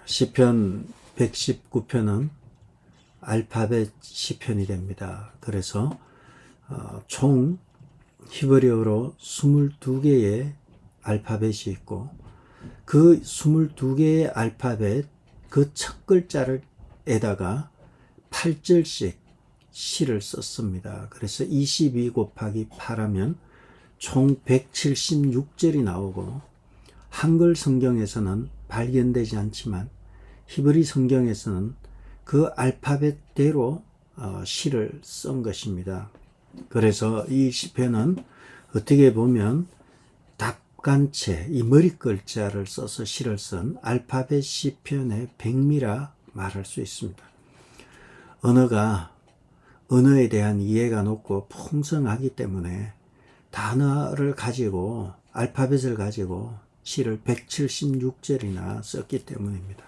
시편 119편은 알파벳 시편이 됩니다. 그래서 총 히브리어로 22개의 알파벳이 있고 그 22개의 알파벳 그 첫 글자를 에다가 8절씩 시를 썼습니다. 그래서 22 곱하기 8하면 총 176절이 나오고 한글 성경에서는 발견되지 않지만 히브리 성경에서는 그 알파벳대로 시를 쓴 것입니다. 그래서 이 시편은 어떻게 보면 답간체, 이 머리 글자를 써서 시를 쓴 알파벳 시편의 백미라 말할 수 있습니다. 언어에 대한 이해가 높고 풍성하기 때문에 단어를 가지고 알파벳을 가지고 시를 176절이나 썼기 때문입니다.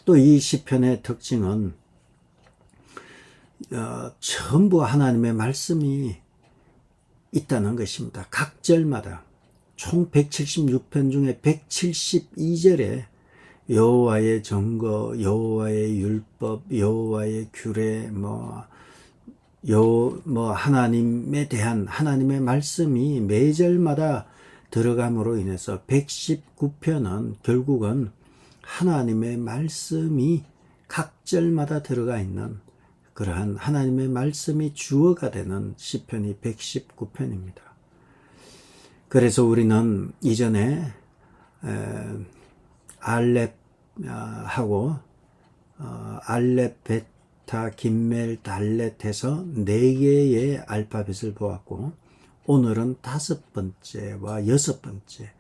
또 이 시편의 특징은 전부 하나님의 말씀이 있다는 것입니다. 각 절마다 총 176편 중에 172절에 여호와의 증거, 여호와의 율법, 여호와의 규례, 하나님에 대한 하나님의 말씀이 매 절마다 들어감으로 인해서 119편은 결국은 하나님의 말씀이 각 절마다 들어가 있는 그러한 하나님의 말씀이 주어가 되는 시편이 119편입니다. 그래서 우리는 이전에 알렙하고 알렙, 베타, 김멜, 달렛 해서 4개의 알파벳을 보았고 오늘은 5번째와 6번째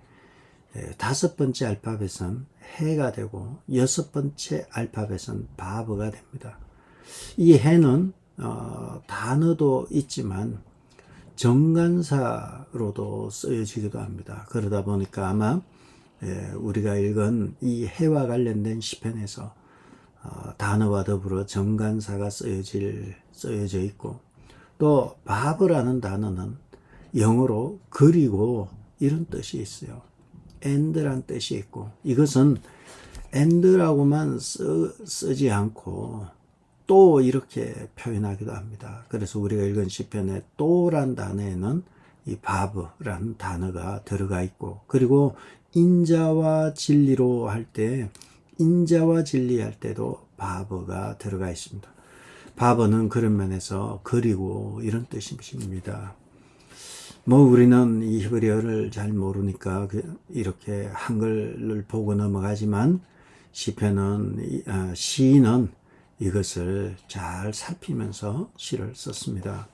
5번째 알파벳은 해가 되고 6번째 알파벳은 바브가 됩니다. 이 해는 단어도 있지만 정관사로도 쓰여지기도 합니다. 그러다 보니까 아마 우리가 읽은 이 해와 관련된 시편에서 단어와 더불어 정관사가 쓰여져 있고 또 바브라는 단어는 영어로 그리고 이런 뜻이 있어요. and란 뜻이 있고 이것은 and라고만 쓰지 않고 또 이렇게 표현하기도 합니다. 그래서 우리가 읽은 시편의 또란 단어에는 이 바브라는 단어가 들어가 있고 그리고 인자와 진리로 할 때 인자와 진리할 때도 바브가 들어가 있습니다. 바브는 그런 면에서 그리고 이런 뜻입니다. 우리는 이 히브리어를 잘 모르니까 이렇게 한글을 보고 넘어가지만 시인은 이것을 잘 살피면서 시를 썼습니다.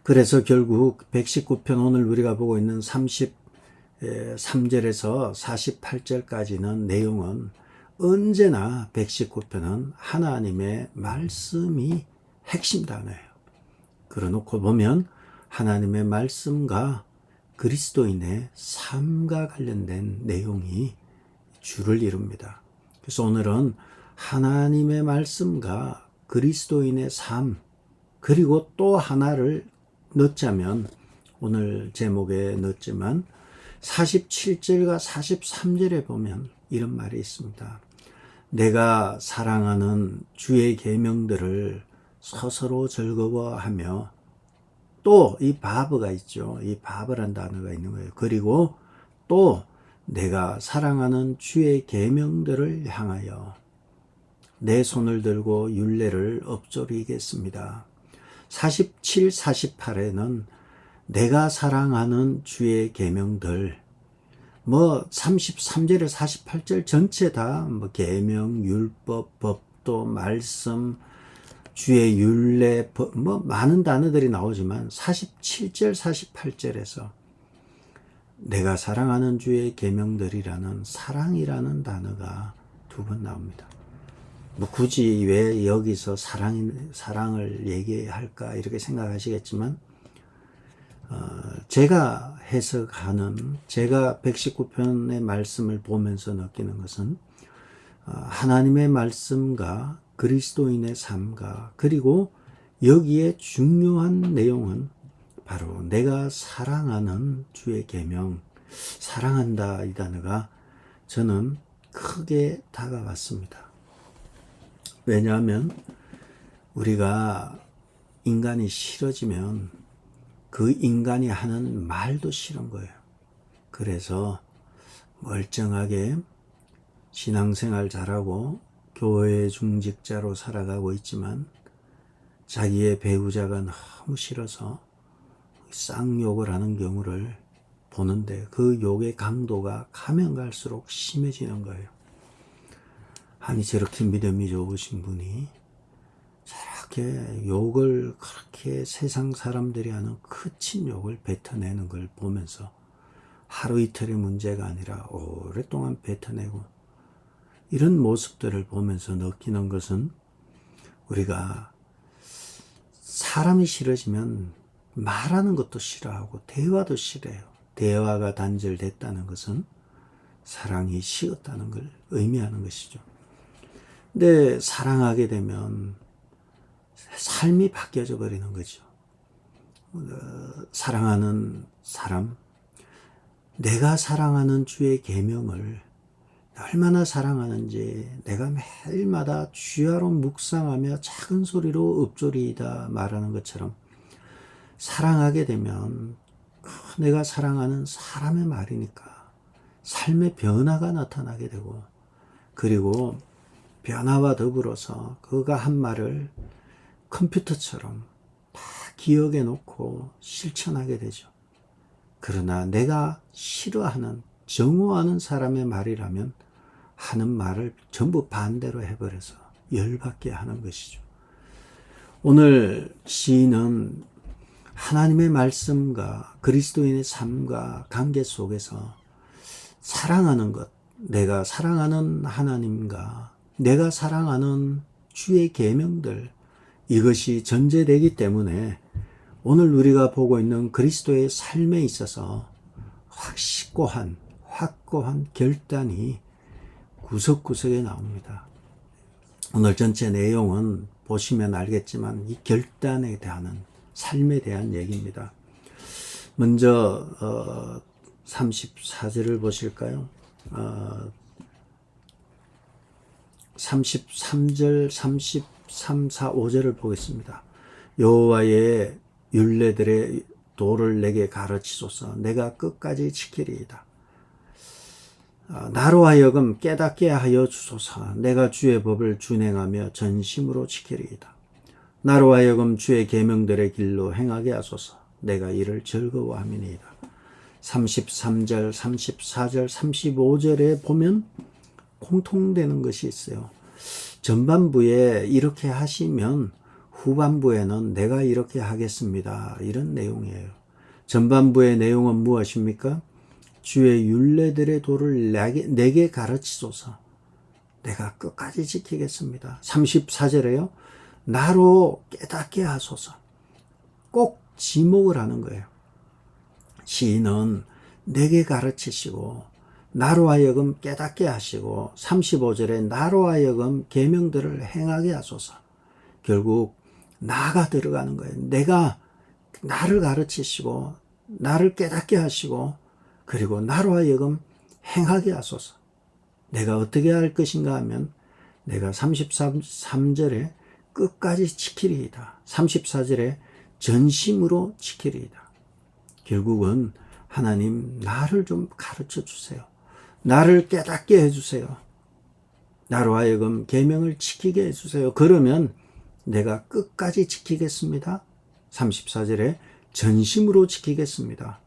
그래서 결국 119편 오늘 우리가 보고 있는 33절에서 48절까지는 내용은 언제나 119편은 하나님의 말씀이 핵심 단어예요. 그러놓고 보면 하나님의 말씀과 그리스도인의 삶과 관련된 내용이 주를 이룹니다. 그래서 오늘은 하나님의 말씀과 그리스도인의 삶 그리고 또 하나를 넣자면 오늘 제목에 넣었지만 47절과 43절에 보면 이런 말이 있습니다. 내가 사랑하는 주의 계명들을 스스로 즐거워하며 또 이 바브가 있죠. 이 바브란 단어가 있는 거예요. 그리고 또 내가 사랑하는 주의 계명들을 향하여 내 손을 들고 율례를 엎조리겠습니다. 47, 48에는 내가 사랑하는 주의 계명들 33절에 48절 전체 다 계명, 율법, 법도, 말씀, 주의 율례, 많은 단어들이 나오지만 47절, 48절에서 내가 사랑하는 주의 계명들이라는 사랑이라는 단어가 2번 나옵니다. 굳이 왜 여기서 사랑을 얘기할까 이렇게 생각하시겠지만 제가 해석하는 제가 119편의 말씀을 보면서 느끼는 것은 하나님의 말씀과 그리스도인의 삶과 그리고 여기에 중요한 내용은 바로 내가 사랑하는 주의 계명 사랑한다 이 단어가 저는 크게 다가왔습니다. 왜냐하면 우리가 인간이 싫어지면 그 인간이 하는 말도 싫은 거예요. 그래서 멀쩡하게 신앙생활 잘하고 교회 중직자로 살아가고 있지만 자기의 배우자가 너무 싫어서 쌍욕을 하는 경우를 보는데 그 욕의 강도가 가면 갈수록 심해지는 거예요. 아니 저렇게 믿음이 좋으신 분이 저렇게 욕을 그렇게 세상 사람들이 하는 거친 욕을 뱉어내는 걸 보면서 하루 이틀의 문제가 아니라 오랫동안 뱉어내고 이런 모습들을 보면서 느끼는 것은 우리가 사람이 싫어지면 말하는 것도 싫어하고 대화도 싫어해요. 대화가 단절됐다는 것은 사랑이 식었다는 걸 의미하는 것이죠. 근데 사랑하게 되면 삶이 바뀌어져 버리는 거죠. 사랑하는 사람, 내가 사랑하는 주의 계명을 얼마나 사랑하는지 내가 매일마다 주야로 묵상하며 작은 소리로 읊조리이다 말하는 것처럼 사랑하게 되면 내가 사랑하는 사람의 말이니까 삶의 변화가 나타나게 되고 그리고 변화와 더불어서 그가 한 말을 컴퓨터처럼 다 기억해 놓고 실천하게 되죠. 그러나 내가 싫어하는 정오하는 사람의 말이라면 하는 말을 전부 반대로 해버려서 열받게 하는 것이죠. 오늘 시인은 하나님의 말씀과 그리스도인의 삶과 관계 속에서 사랑하는 것, 내가 사랑하는 하나님과 내가 사랑하는 주의 계명들, 이것이 전제되기 때문에 오늘 우리가 보고 있는 그리스도의 삶에 있어서 확고한 결단이 구석구석에 나옵니다. 오늘 전체 내용은 보시면 알겠지만 이 결단에 대한 삶에 대한 얘기입니다. 먼저 34절을 보실까요? 33절, 33, 4, 5절을 보겠습니다. 여호와의 율례들의 도를 내게 가르치소서. 내가 끝까지 지키리이다. 나로 하여금 깨닫게 하여 주소서. 내가 주의 법을 준행하며 전심으로 지키리이다. 나로 하여금 주의 계명들의 길로 행하게 하소서. 내가 이를 즐거워함이니이다. 33절, 34절, 35절에 보면 공통되는 것이 있어요. 전반부에 이렇게 하시면 후반부에는 내가 이렇게 하겠습니다. 이런 내용이에요. 전반부의 내용은 무엇입니까? 주의 율례들의 도를 내게 가르치소서. 내가 끝까지 지키겠습니다. 34절에요. 나로 깨닫게 하소서. 꼭 지목을 하는 거예요. 시인은 내게 가르치시고 나로 하여금 깨닫게 하시고 35절에 나로 하여금 계명들을 행하게 하소서. 결국 나가 들어가는 거예요. 내가 나를 가르치시고 나를 깨닫게 하시고 그리고 나로 하여금 행하게 하소서. 내가 어떻게 할 것인가 하면 내가 33절에 끝까지 지키리이다. 34절에 전심으로 지키리이다. 결국은 하나님 나를 좀 가르쳐 주세요. 나를 깨닫게 해주세요. 나로 하여금 계명을 지키게 해주세요. 그러면 내가 끝까지 지키겠습니다. 34절에 전심으로 지키겠습니다.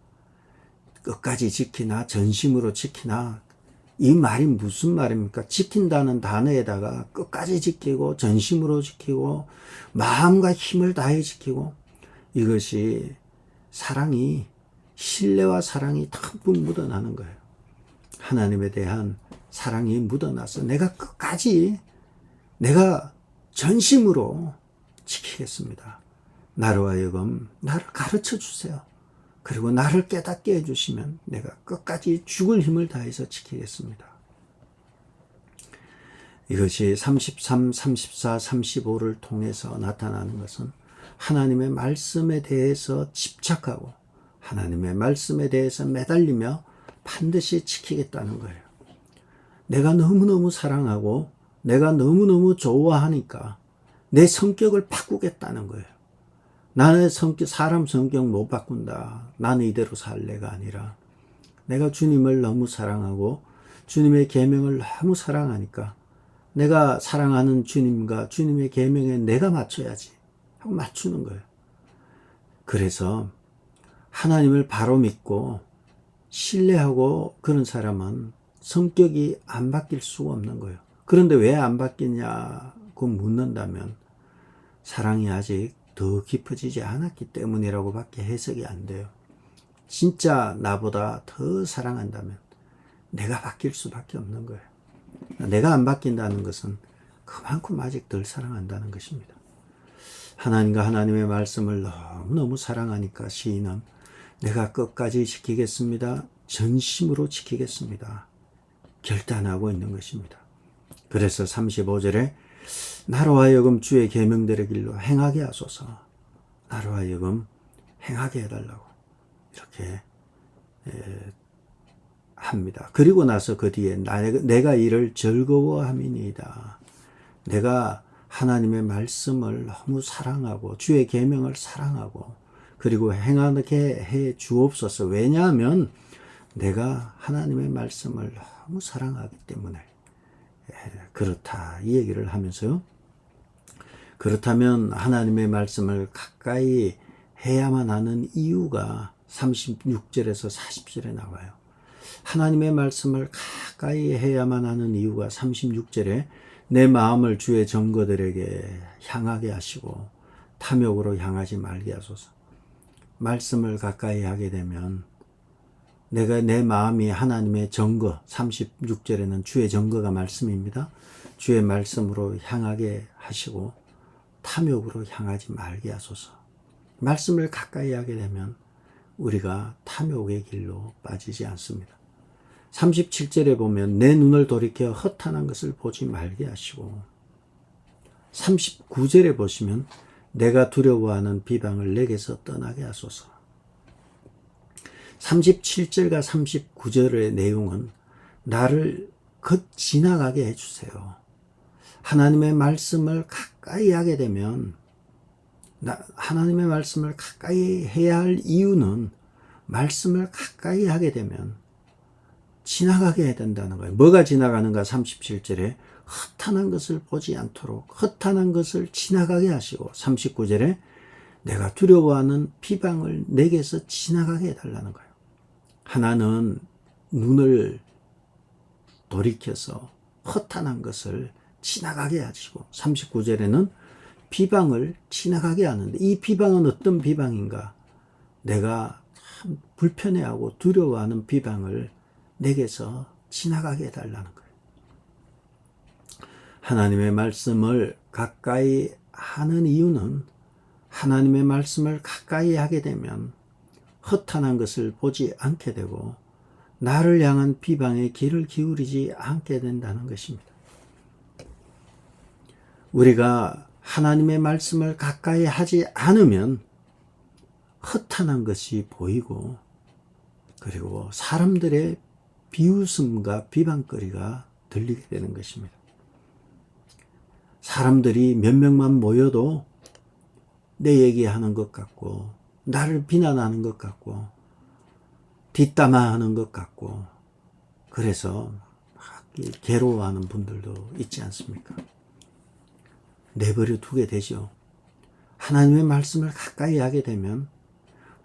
끝까지 지키나 전심으로 지키나 이 말이 무슨 말입니까? 지킨다는 단어에다가 끝까지 지키고 전심으로 지키고 마음과 힘을 다해 지키고 이것이 사랑이 신뢰와 사랑이 듬뿍 묻어나는 거예요. 하나님에 대한 사랑이 묻어나서 내가 끝까지 내가 전심으로 지키겠습니다. 나로 하여금 나를 가르쳐 주세요. 그리고 나를 깨닫게 해주시면 내가 끝까지 죽을 힘을 다해서 지키겠습니다. 이것이 33, 34, 35를 통해서 나타나는 것은 하나님의 말씀에 대해서 집착하고 하나님의 말씀에 대해서 매달리며 반드시 지키겠다는 거예요. 내가 너무너무 사랑하고 내가 너무너무 좋아하니까 내 성격을 바꾸겠다는 거예요. 나의 성격, 사람 성격 못 바꾼다. 나는 이대로 살래가 아니라 내가 주님을 너무 사랑하고 주님의 계명을 너무 사랑하니까 내가 사랑하는 주님과 주님의 계명에 내가 맞춰야지 하고 맞추는 거예요. 그래서 하나님을 바로 믿고 신뢰하고 그런 사람은 성격이 안 바뀔 수가 없는 거예요. 그런데 왜 안 바뀌냐고 묻는다면 사랑이 아직 더 깊어지지 않았기 때문이라고 밖에 해석이 안 돼요. 진짜 나보다 더 사랑한다면 내가 바뀔 수밖에 없는 거예요. 내가 안 바뀐다는 것은 그만큼 아직 덜 사랑한다는 것입니다. 하나님과 하나님의 말씀을 너무너무 사랑하니까 시인은 내가 끝까지 지키겠습니다. 전심으로 지키겠습니다. 결단하고 있는 것입니다. 그래서 35절에 나로 하여금 주의 계명들의 길로 행하게 하소서. 나로 하여금 행하게 해달라고 이렇게 합니다. 그리고 나서 그 뒤에 내가 이를 즐거워함이니이다. 내가 하나님의 말씀을 너무 사랑하고 주의 계명을 사랑하고 그리고 행하게 해 주옵소서. 왜냐하면 내가 하나님의 말씀을 너무 사랑하기 때문에 그렇다 이 얘기를 하면서요. 그렇다면 하나님의 말씀을 가까이 해야만 하는 이유가 36절에서 40절에 나와요. 하나님의 말씀을 가까이 해야만 하는 이유가 36절에 내 마음을 주의 증거들에게 향하게 하시고 탐욕으로 향하지 말게 하소서. 말씀을 가까이 하게 되면 내가 내 마음이 하나님의 증거, 36절에는 주의 증거가 말씀입니다. 주의 말씀으로 향하게 하시고 탐욕으로 향하지 말게 하소서. 말씀을 가까이 하게 되면 우리가 탐욕의 길로 빠지지 않습니다. 37절에 보면 내 눈을 돌이켜 허탄한 것을 보지 말게 하시고 39절에 보시면 내가 두려워하는 비방을 내게서 떠나게 하소서. 37절과 39절의 내용은 나를 지나가게 해주세요. 하나님의 말씀을 가까이 하게 되면 하나님의 말씀을 가까이 해야 할 이유는 말씀을 가까이 하게 되면 지나가게 해야 된다는 거예요. 뭐가 지나가는가? 37절에 허탄한 것을 보지 않도록 허탄한 것을 지나가게 하시고 39절에 내가 두려워하는 비방을 내게서 지나가게 해달라는 거예요. 하나는 눈을 돌이켜서 허탄한 것을 지나가게 하시고 39절에는 비방을 지나가게 하는데 이 비방은 어떤 비방인가? 내가 참 불편해하고 두려워하는 비방을 내게서 지나가게 해달라는 거예요. 하나님의 말씀을 가까이 하는 이유는 하나님의 말씀을 가까이 하게 되면 허탄한 것을 보지 않게 되고 나를 향한 비방에 귀를 기울이지 않게 된다는 것입니다. 우리가 하나님의 말씀을 가까이 하지 않으면 허탄한 것이 보이고 그리고 사람들의 비웃음과 비방거리가 들리게 되는 것입니다. 사람들이 몇 명만 모여도 내 얘기하는 것 같고 나를 비난하는 것 같고 뒷담화하는 것 같고 그래서 막 괴로워하는 분들도 있지 않습니까? 내버려 두게 되죠. 하나님의 말씀을 가까이 하게 되면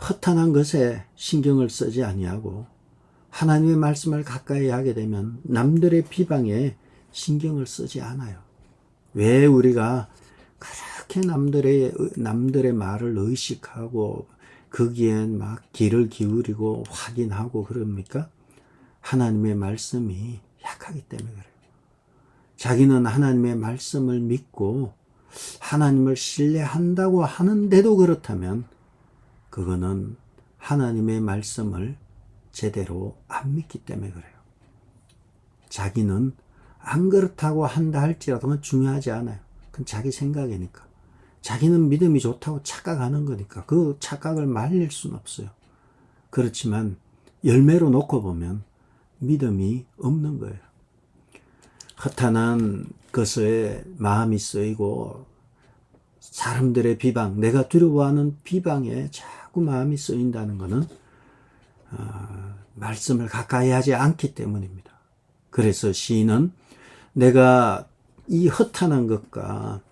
허탄한 것에 신경을 쓰지 아니하고 하나님의 말씀을 가까이 하게 되면 남들의 비방에 신경을 쓰지 않아요. 왜 우리가 그렇게 남들의 말을 의식하고 거기엔 막 귀를 기울이고 확인하고 그럽니까? 하나님의 말씀이 약하기 때문에 그래요. 자기는 하나님의 말씀을 믿고 하나님을 신뢰한다고 하는데도 그렇다면 그거는 하나님의 말씀을 제대로 안 믿기 때문에 그래요. 자기는 안 그렇다고 한다 할지라도 그건 중요하지 않아요. 그건 자기 생각이니까. 자기는 믿음이 좋다고 착각하는 거니까 그 착각을 말릴 수는 없어요. 그렇지만 열매로 놓고 보면 믿음이 없는 거예요. 허탄한 것에 마음이 쓰이고 사람들의 비방, 내가 두려워하는 비방에 자꾸 마음이 쓰인다는 것은 말씀을 가까이 하지 않기 때문입니다. 그래서 시인은 내가 이 허탄한 것과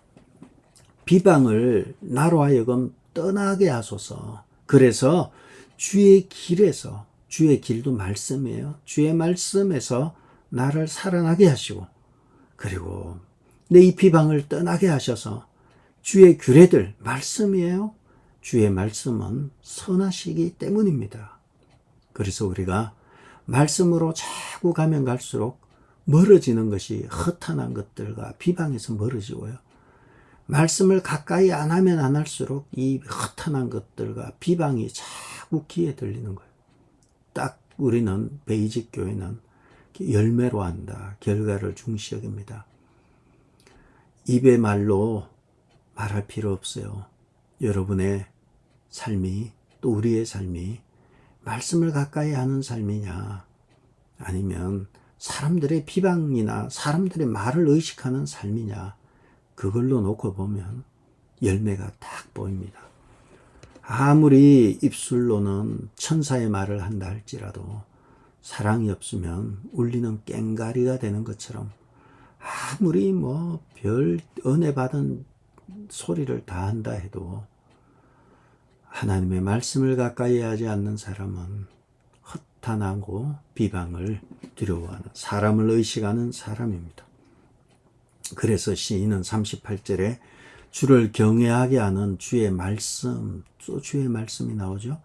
비방을 나로 하여금 떠나게 하소서. 그래서 주의 길에서, 주의 길도 말씀이에요. 주의 말씀에서 나를 살아나게 하시고, 그리고 내 이 비방을 떠나게 하셔서 주의 규례들, 말씀이에요. 주의 말씀은 선하시기 때문입니다. 그래서 우리가 말씀으로 자꾸 가면 갈수록 멀어지는 것이 허탄한 것들과 비방에서 멀어지고요. 말씀을 가까이 안 하면 안 할수록 이 허탄한 것들과 비방이 자꾸 귀에 들리는 거예요. 딱 우리는 베이직 교회는 열매로 한다. 결과를 중시 여깁니다. 입의 말로 말할 필요 없어요. 여러분의 삶이 또 우리의 삶이 말씀을 가까이 하는 삶이냐 아니면 사람들의 비방이나 사람들의 말을 의식하는 삶이냐 그걸로 놓고 보면 열매가 딱 보입니다. 아무리 입술로는 천사의 말을 한다 할지라도 사랑이 없으면 울리는 꽹가리가 되는 것처럼 아무리 별 은혜 받은 소리를 다 한다 해도 하나님의 말씀을 가까이 하지 않는 사람은 허탄하고 비방을 두려워하는 사람을 의식하는 사람입니다. 그래서 시인은 38절에 주를 경외하게 하는 주의 말씀, 또 주의 말씀이 나오죠.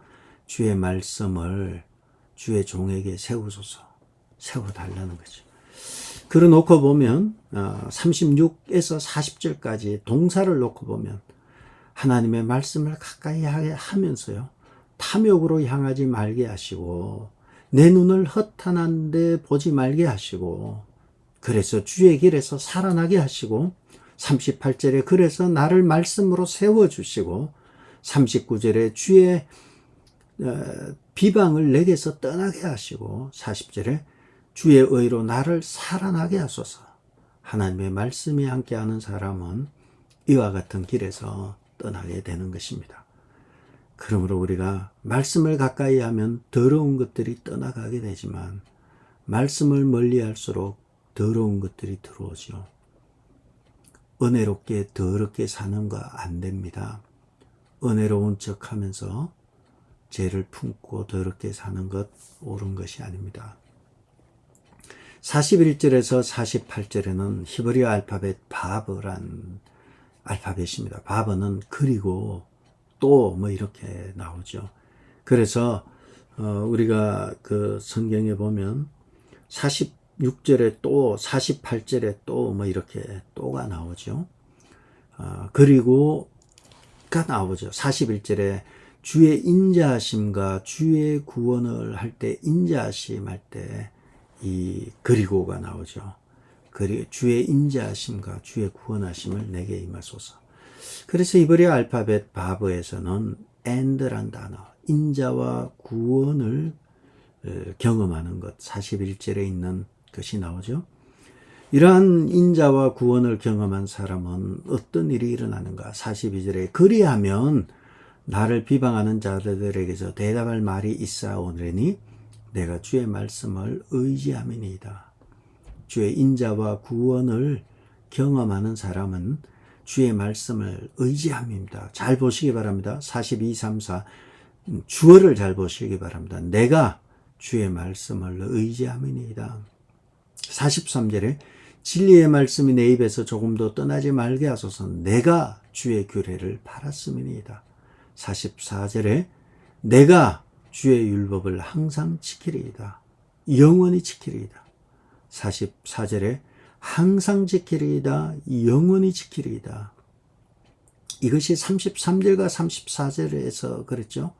주의 말씀을 주의 종에게 세우소서, 세워달라는 거죠. 그걸 놓고 보면 36에서 40절까지 동사를 놓고 보면 하나님의 말씀을 가까이 하면서요. 탐욕으로 향하지 말게 하시고 내 눈을 허탄한 데 보지 말게 하시고 그래서 주의 길에서 살아나게 하시고 38절에 그래서 나를 말씀으로 세워주시고 39절에 주의 비방을 내게서 떠나게 하시고 40절에 주의 의로 나를 살아나게 하소서. 하나님의 말씀이 함께하는 사람은 이와 같은 길에서 떠나게 되는 것입니다. 그러므로 우리가 말씀을 가까이 하면 더러운 것들이 떠나가게 되지만 말씀을 멀리할수록 더러운 것들이 들어오죠. 은혜롭게 더럽게 사는 거 안 됩니다. 은혜로운 척하면서 죄를 품고 더럽게 사는 것 옳은 것이 아닙니다. 41절에서 48절에는 히브리어 알파벳 바브란 알파벳입니다. 바브는 그리고 또 이렇게 나오죠. 그래서 우리가 그 성경에 보면 46절에 또 48절에 또 이렇게 또가 나오죠. 그리고가 나오죠. 41절에 주의 인자하심과 주의 구원을 할 때 인자하심 할 때 이 그리고가 나오죠. 주의 인자하심과 주의 구원하심을 내게 임하소서. 그래서 히브리어 알파벳 바브에서는 and란 단어, 인자와 구원을 경험하는 것, 41절에 있는 것이 나오죠. 이러한 인자와 구원을 경험한 사람은 어떤 일이 일어나는가? 42절에 그리하면 나를 비방하는 자들에게서 대답할 말이 있사오느니 내가 주의 말씀을 의지함이니이다. 주의 인자와 구원을 경험하는 사람은 주의 말씀을 의지함입니다. 잘 보시기 바랍니다. 42, 34 주어를 잘 보시기 바랍니다. 내가 주의 말씀을 의지함이니이다. 43절에 진리의 말씀이 내 입에서 조금도 떠나지 말게 하소서. 내가 주의 규례를 팔았음이니이다. 44절에 내가 주의 율법을 항상 지키리이다. 영원히 지키리이다. 44절에 항상 지키리이다. 영원히 지키리이다. 이것이 33절과 34절에서 그랬죠.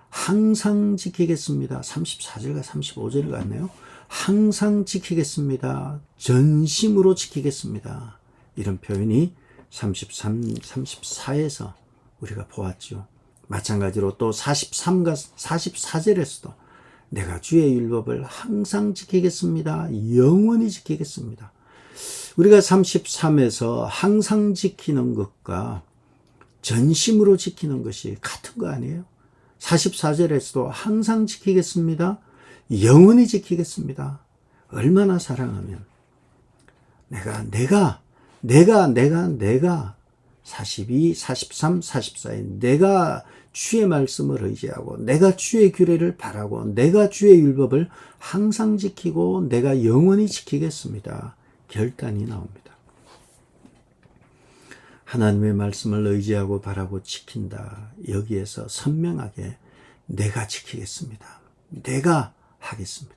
항상 지키겠습니다. 34절과 35절 같네요. 항상 지키겠습니다. 전심으로 지키겠습니다. 이런 표현이 33, 34에서 우리가 보았죠. 마찬가지로 또 43과 44절에서도 내가 주의 율법을 항상 지키겠습니다. 영원히 지키겠습니다. 우리가 33에서 항상 지키는 것과 전심으로 지키는 것이 같은 거 아니에요? 44절에서도 항상 지키겠습니다. 영원히 지키겠습니다. 얼마나 사랑하면 내가 42, 43, 44에 내가 주의 말씀을 의지하고 내가 주의 규례를 바라고 내가 주의 율법을 항상 지키고 내가 영원히 지키겠습니다. 결단이 나옵니다. 하나님의 말씀을 의지하고 바라고 지킨다. 여기에서 선명하게 내가 지키겠습니다. 내가 하겠습니다.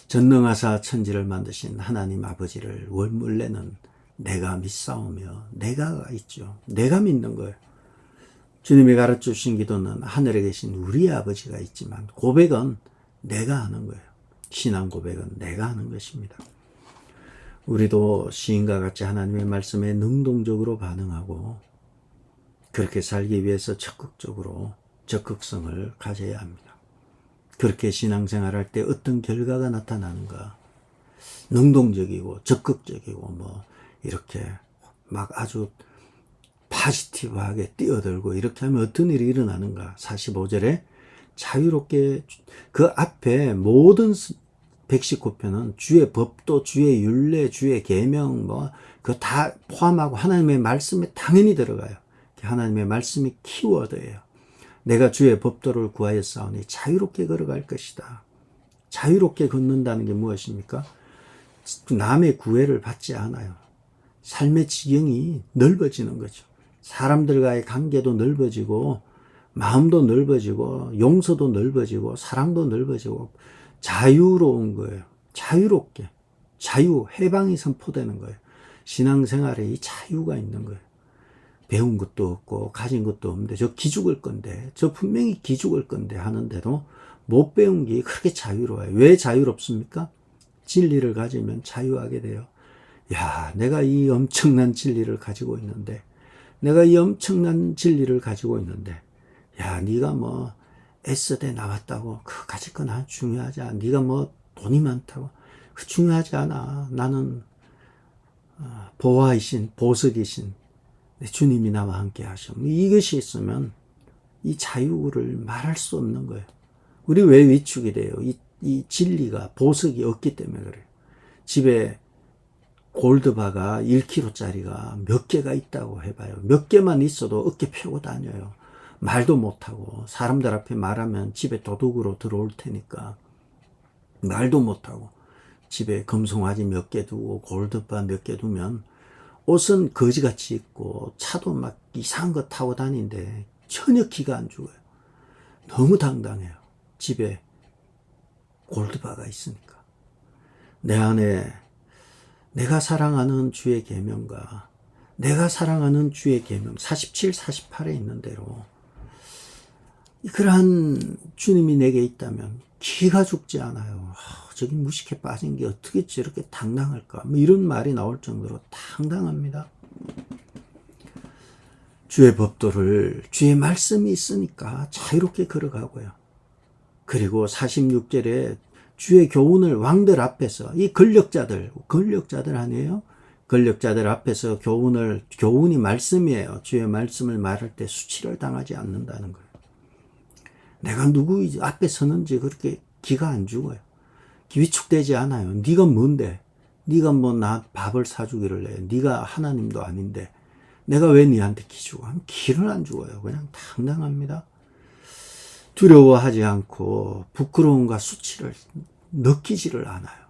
전능하사 천지를 만드신 하나님 아버지를 원물내는 내가 믿사오며 내가가 있죠. 내가 믿는 거예요. 주님이 가르쳐 주신 기도는 하늘에 계신 우리 아버지가 있지만 고백은 내가 하는 거예요. 신앙 고백은 내가 하는 것입니다. 우리도 시인과 같이 하나님의 말씀에 능동적으로 반응하고 그렇게 살기 위해서 적극성을 가져야 합니다. 그렇게 신앙생활할 때 어떤 결과가 나타나는가? 능동적이고 적극적이고 이렇게 막 아주 파지티브하게 뛰어들고 이렇게 하면 어떤 일이 일어나는가? 45절에 자유롭게 그 앞에 모든 119편은 주의 법도 주의 율례 주의 계명 그거 다 포함하고 하나님의 말씀에 당연히 들어가요. 하나님의 말씀이 키워드예요. 내가 주의 법도를 구하였사오니 자유롭게 걸어갈 것이다. 자유롭게 걷는다는 게 무엇입니까? 남의 구애를 받지 않아요. 삶의 지경이 넓어지는 거죠. 사람들과의 관계도 넓어지고 마음도 넓어지고 용서도 넓어지고 사랑도 넓어지고 자유로운 거예요. 자유롭게 해방이 선포되는 거예요. 신앙생활에 이 자유가 있는 거예요. 배운 것도 없고 가진 것도 없는데 저 기죽을 건데 저 분명히 기죽을 건데 하는데도 못 배운 게 그렇게 자유로워요. 왜 자유롭습니까? 진리를 가지면 자유하게 돼요. 야, 내가 이 엄청난 진리를 가지고 있는데 야, 네가 S대 나왔다고 그거 가질 건 중요하지 않아. 네가 돈이 많다고 그 중요하지 않아. 나는 보화이신 보석이신 주님이 나와 함께 하셔. 이것이 있으면 이 자유를 말할 수 없는 거예요. 우리 왜 위축이 돼요? 이 진리가 보석이 없기 때문에 그래요. 집에 골드바가 1kg짜리가 몇 개가 있다고 해봐요. 몇 개만 있어도 어깨 펴고 다녀요. 말도 못하고 사람들 앞에 말하면 집에 도둑으로 들어올 테니까 말도 못하고 집에 금송아지 몇 개 두고 골드바 몇 개 두면 옷은 거지같이 입고 차도 막 이상한 거 타고 다니는데 전혀 기가 안 죽어요. 너무 당당해요. 집에 골드바가 있으니까. 내 안에 내가 사랑하는 주의 계명과 내가 사랑하는 주의 계명 47, 48에 있는 대로 그러한 주님이 내게 있다면 기가 죽지 않아요. 저기 무식해 빠진 게 어떻게 저렇게 당당할까? 이런 말이 나올 정도로 당당합니다. 주의 법도를 주의 말씀이 있으니까 자유롭게 걸어가고요. 그리고 46절에 주의 교훈을 왕들 앞에서 이 권력자들 아니에요? 권력자들 앞에서 교훈이 말씀이에요. 주의 말씀을 말할 때 수치를 당하지 않는다는 거예요. 내가 누구 앞에 서는지 그렇게 기가 안 죽어요. 위축되지 않아요. 네가 뭔데? 네가 나 밥을 사주기를 해. 네가 하나님도 아닌데 내가 왜 네한테 기죽어? 기를 안 죽어요. 그냥 당당합니다. 두려워하지 않고 부끄러움과 수치를 느끼지를 않아요.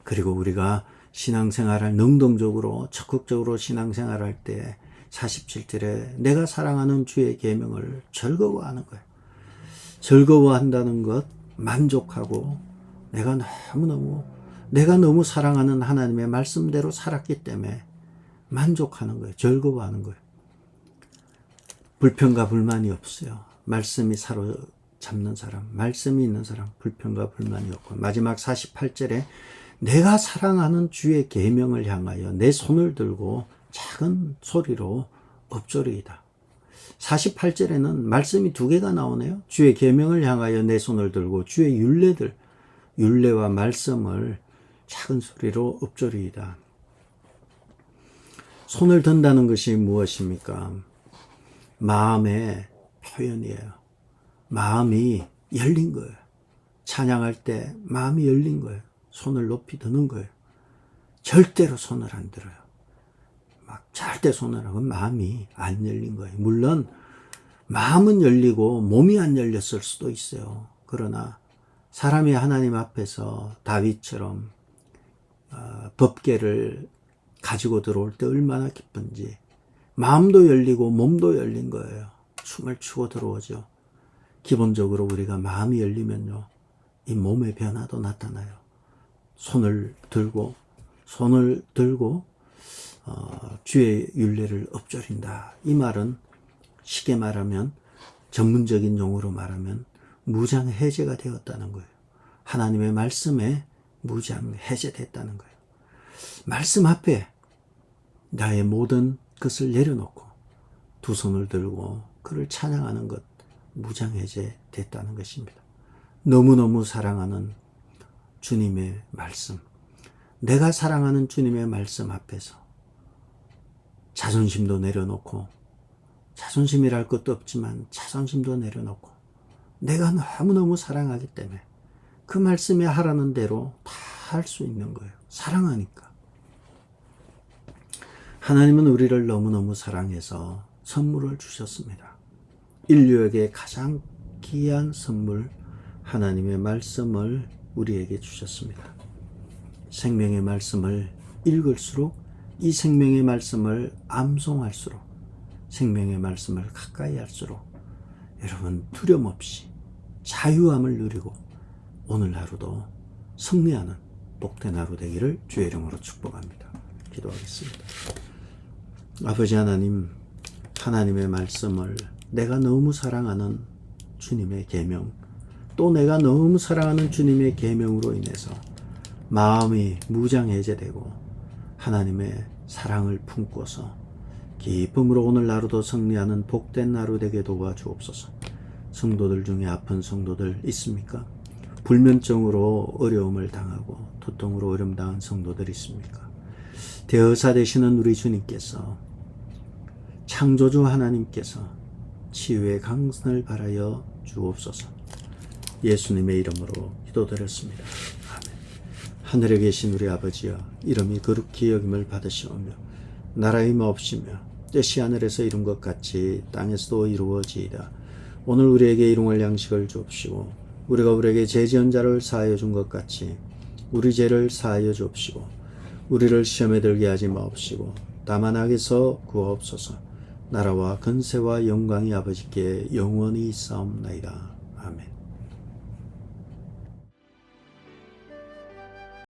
그리고 우리가 신앙생활을 능동적으로 적극적으로 신앙생활할 때 47절에 내가 사랑하는 주의 계명을 즐거워하는 거예요. 즐거워한다는 것, 만족하고 내가 너무 사랑하는 하나님의 말씀대로 살았기 때문에 만족하는 거예요. 즐거워하는 거예요. 불평과 불만이 없어요. 말씀이 사로잡는 사람, 말씀이 있는 사람, 불평과 불만이 없고 마지막 48절에 내가 사랑하는 주의 계명을 향하여 내 손을 들고 작은 소리로 엎조리이다. 48절에는 말씀이 두 개가 나오네요. 주의 계명을 향하여 내 손을 들고 주의 율례와 말씀을 작은 소리로 읊조리이다. 손을 든다는 것이 무엇입니까? 마음의 표현이에요. 마음이 열린 거예요. 찬양할 때 마음이 열린 거예요. 손을 높이 드는 거예요. 절대로 손을 안 들어요. 막 절대 손을 하고 마음이 안 열린 거예요. 물론 마음은 열리고 몸이 안 열렸을 수도 있어요. 그러나 사람이 하나님 앞에서 다윗처럼 법궤를 가지고 들어올 때 얼마나 기쁜지 마음도 열리고 몸도 열린 거예요. 춤을 추고 들어오죠. 기본적으로 우리가 마음이 열리면요, 이 몸의 변화도 나타나요. 손을 들고 주의 율례를 읊조린다. 이 말은 쉽게 말하면, 전문적인 용어로 말하면 무장 해제가 되었다는 거예요. 하나님의 말씀에 무장 해제됐다는 거예요. 말씀 앞에 나의 모든 것을 내려놓고 두 손을 들고 그를 찬양하는 것, 무장 해제됐다는 것입니다. 너무너무 사랑하는 주님의 말씀, 내가 사랑하는 주님의 말씀 앞에서 자존심도 내려놓고, 자존심이랄 것도 없지만 자존심도 내려놓고 내가 너무너무 사랑하기 때문에 그 말씀에 하라는 대로 다 할 수 있는 거예요. 사랑하니까. 하나님은 우리를 너무너무 사랑해서 선물을 주셨습니다. 인류에게 가장 귀한 선물, 하나님의 말씀을 우리에게 주셨습니다. 생명의 말씀을 읽을수록, 이 생명의 말씀을 암송할수록, 생명의 말씀을 가까이 할수록 여러분 두려움 없이 자유함을 누리고 오늘 하루도 승리하는 복된 하루 되기를 주의 이름으로 축복합니다. 기도하겠습니다. 아버지 하나님, 하나님의 말씀을 내가 너무 사랑하는 주님의 계명, 또 내가 너무 사랑하는 주님의 계명으로 인해서 마음이 무장해제되고 하나님의 사랑을 품고서 기쁨으로 오늘 하루도 승리하는 복된 하루 되게 도와주옵소서. 성도들 중에 아픈 성도들 있습니까? 불면증으로 어려움을 당하고 두통으로 어려움 당한 성도들 있습니까? 대의사 되시는 우리 주님께서, 창조주 하나님께서 치유의 강선을 바라여 주옵소서. 예수님의 이름으로 기도드렸습니다. 아멘. 하늘에 계신 우리 아버지여, 이름이 거룩히 여김을 받으시오며 나라의 마옵시며 뜻이 하늘에서 이룬 것 같이 땅에서도 이루어지이다. 오늘 우리에게 일용할 양식을 주옵시고, 우리가 우리에게 죄 지은 자를 사하여 준 것 같이 우리 죄를 사하여 주옵시고, 우리를 시험에 들게 하지 마옵시고 다만 악에서 구하옵소서. 나라와 권세와 영광이 아버지께 영원히 있사옵나이다. 아멘.